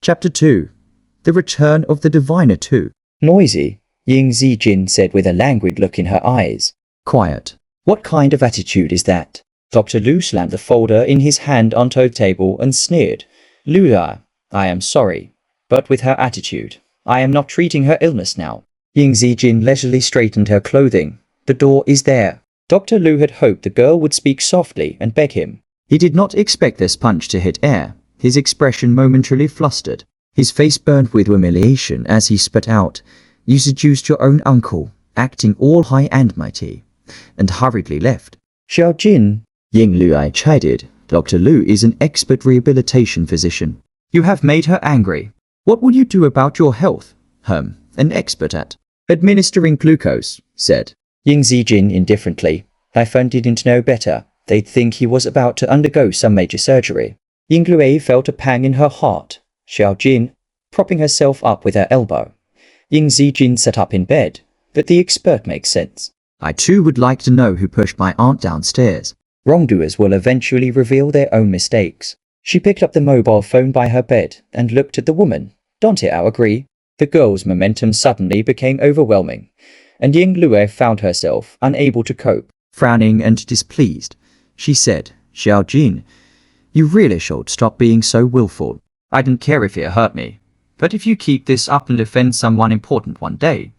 Chapter 2. The Return of the Diviner 2. Noisy, Ying Zijin said with a languid look in her eyes. Quiet. What kind of attitude is that? Dr. Lu slammed the folder in his hand onto the table and sneered. Lu, I am sorry, but with her attitude, I am not treating her illness now. Ying Zijin leisurely straightened her clothing. The door is there. Dr. Lu had hoped the girl would speak softly and beg him. He did not expect this punch to hit air. His expression momentarily flustered. His face burned with humiliation as he spat out, "You seduced your own uncle, acting all high and mighty," and hurriedly left. Xiao Jin, Ying Luai chided. Dr. Lu is an expert rehabilitation physician. You have made her angry. What will you do about your health? An expert at administering glucose, said Ying Zijin indifferently. I didn't know better. They'd think he was about to undergo some major surgery. Ying Luai felt a pang in her heart. Xiao Jin, propping herself up with her elbow. Ying Zijin sat up in bed. But the expert makes sense. I too would like to know who pushed my aunt downstairs. Wrongdoers will eventually reveal their own mistakes. She picked up the mobile phone by her bed and looked at the woman. Don't you agree? The girl's momentum suddenly became overwhelming, and Ying Luai found herself unable to cope. Frowning and displeased, she said, Xiao Jin, you really should stop being so willful. I don't care if you hurt me, but if you keep this up and offend someone important one day,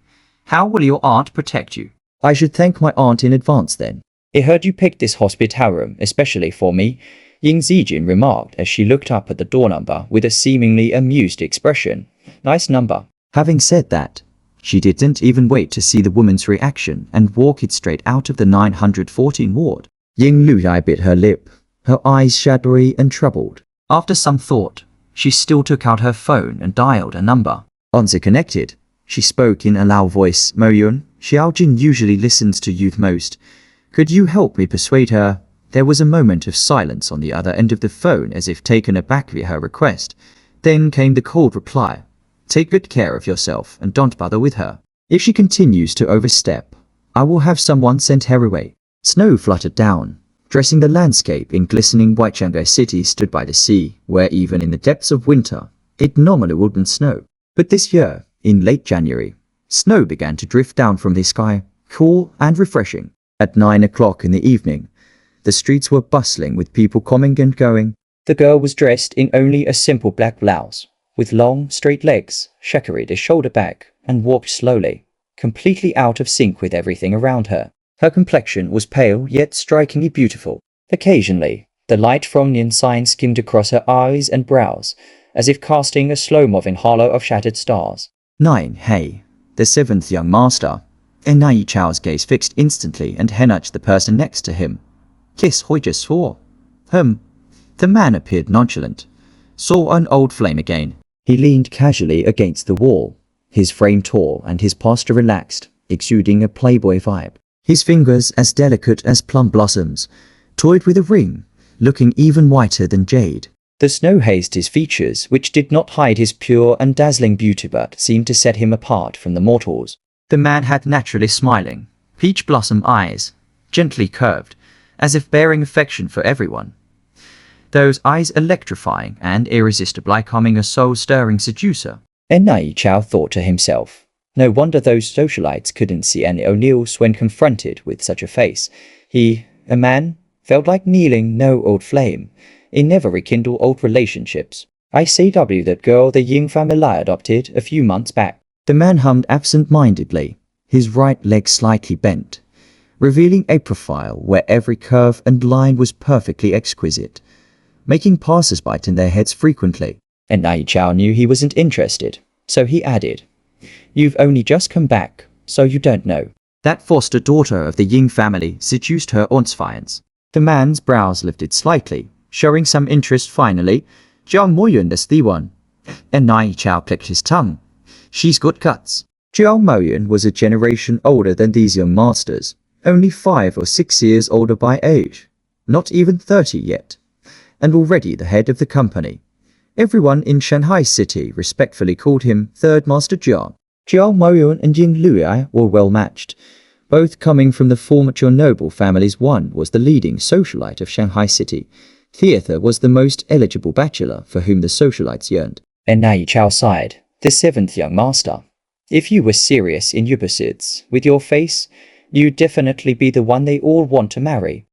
how will your aunt protect you? I should thank my aunt in advance then. I heard you picked this hospital room especially for me, Ying Zijin remarked as she looked up at the door number with a seemingly amused expression. Nice number. Having said that, she didn't even wait to see the woman's reaction and walk it straight out of the 914 ward. Ying Luai bit her lip, her eyes shadowy and troubled. After some thought, she still took out her phone and dialed a number. Answer connected. She spoke in a loud voice. Moyun, Xiaojin usually listens to you most. Could you help me persuade her? There was a moment of silence on the other end of the phone as if taken aback by her request. Then came the cold reply. Take good care of yourself and don't bother with her. If she continues to overstep, I will have someone sent her away. Snow fluttered down, dressing the landscape in glistening white. Shanghai City stood by the sea, where even in the depths of winter, it normally wouldn't snow. But this year, in late January, snow began to drift down from the sky, cool and refreshing. At 9 o'clock in the evening, the streets were bustling with people coming and going. The girl was dressed in only a simple black blouse, with long, straight legs, she carried a shoulder bag, and walked slowly, completely out of sync with everything around her. Her complexion was pale yet strikingly beautiful. Occasionally, the light from neon sign skimmed across her eyes and brows, as if casting a slow-moving halo of shattered stars. 9. Hey, the seventh young master. Nai Chao's gaze fixed instantly and he nudged the person next to him. Kiss Hoi just swore. The man appeared nonchalant. Saw an old flame again. He leaned casually against the wall, his frame tall and his posture relaxed, exuding a playboy vibe. His fingers as delicate as plum blossoms, toyed with a ring, looking even whiter than jade. The snow hazed his features, which did not hide his pure and dazzling beauty but seemed to set him apart from the mortals. The man had naturally smiling, peach blossom eyes, gently curved, as if bearing affection for everyone. Those eyes electrifying and irresistible, like becoming a soul-stirring seducer. Nai Chao thought to himself. No wonder those socialites couldn't see any O'Neills when confronted with such a face. He, a man, felt like kneeling no old flame. It never rekindle old relationships. I say that girl the Ying family adopted a few months back. The man hummed absent-mindedly, his right leg slightly bent, revealing a profile where every curve and line was perfectly exquisite, making passers-by turn their heads frequently. And Nai Chao knew he wasn't interested, so he added, You've only just come back, so you don't know. That foster daughter of the Ying family seduced her aunt's fiance. The man's brows lifted slightly, showing some interest finally. Jiao Moyun is the one. And Nai Chao clicked his tongue. She's got guts. Jiao Moyun was a generation older than these young masters, only 5 or 6 years older by age, not even 30 yet, and already the head of the company. Everyone in Shanghai City respectfully called him Third Master Jiao. Jiao Moyun and Ying Luai were well matched, both coming from the former noble families. One was the leading socialite of Shanghai City. The other was the most eligible bachelor for whom the socialites yearned. And Nai Chao sighed, the seventh young master. If you were serious in your pursuits with your face, you'd definitely be the one they all want to marry.